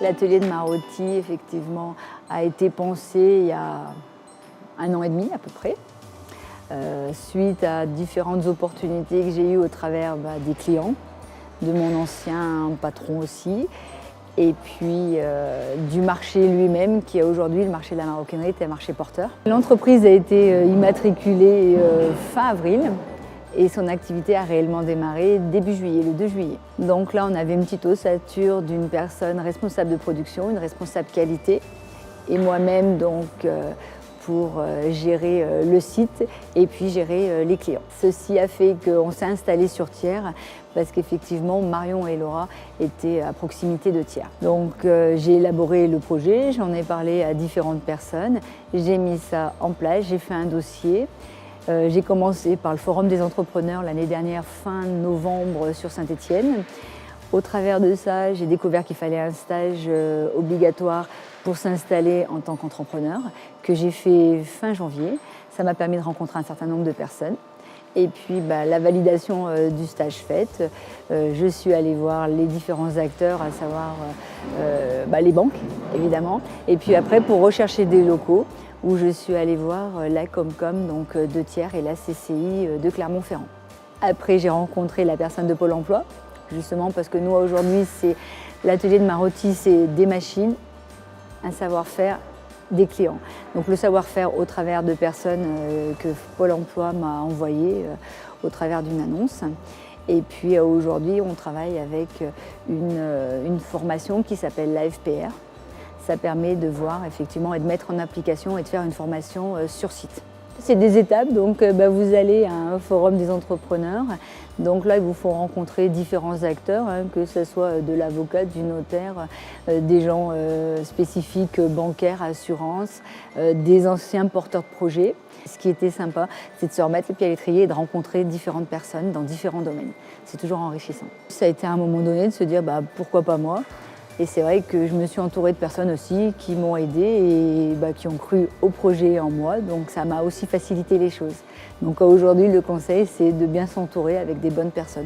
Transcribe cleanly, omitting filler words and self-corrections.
L'atelier de Marotti, effectivement, a été pensé il y a 1 an et demi à peu près, suite à différentes opportunités que j'ai eues au travers des clients, de mon ancien patron aussi, et puis du marché lui-même, qui est aujourd'hui le marché de la maroquinerie, est un marché porteur. L'entreprise a été immatriculée fin avril. Et son activité a réellement démarré début juillet, le 2 juillet. Donc là, on avait une petite ossature d'une personne responsable de production, une responsable qualité, et moi-même donc pour gérer le site et puis gérer les clients. Ceci a fait qu'on s'est installé sur Thiers parce qu'effectivement Marion et Laura étaient à proximité de Thiers. Donc j'ai élaboré le projet, j'en ai parlé à différentes personnes, j'ai mis ça en place, j'ai fait un dossier. J'ai commencé par le Forum des entrepreneurs l'année dernière, fin novembre, sur Saint-Étienne. Au travers de ça, j'ai découvert qu'il fallait un stage obligatoire pour s'installer en tant qu'entrepreneur, que j'ai fait fin janvier. Ça m'a permis de rencontrer un certain nombre de personnes. Et puis la validation du stage faite, je suis allée voir les différents acteurs, à savoir les banques évidemment. Et puis après, pour rechercher des locaux, où je suis allée voir la Comcom donc de Thiers et la CCI de Clermont-Ferrand. Après, j'ai rencontré la personne de Pôle emploi, justement parce que nous aujourd'hui, l'atelier de Marotti, c'est des machines, un savoir-faire, des clients. Donc le savoir-faire au travers de personnes que Pôle emploi m'a envoyées au travers d'une annonce. Et puis aujourd'hui, on travaille avec une formation qui s'appelle l'AFPR. Ça permet de voir effectivement et de mettre en application et de faire une formation sur site. C'est des étapes, donc vous allez à un forum des entrepreneurs. Donc là, il vous faut rencontrer différents acteurs, que ce soit de l'avocat, du notaire, des gens spécifiques bancaires, assurances, des anciens porteurs de projets. Ce qui était sympa, c'est de se remettre les pieds à l'étrier et de rencontrer différentes personnes dans différents domaines. C'est toujours enrichissant. Ça a été à un moment donné de se dire pourquoi pas moi. Et c'est vrai que je me suis entourée de personnes aussi qui m'ont aidée et qui ont cru au projet et en moi. Donc ça m'a aussi facilité les choses. Donc aujourd'hui, le conseil, c'est de bien s'entourer avec des bonnes personnes.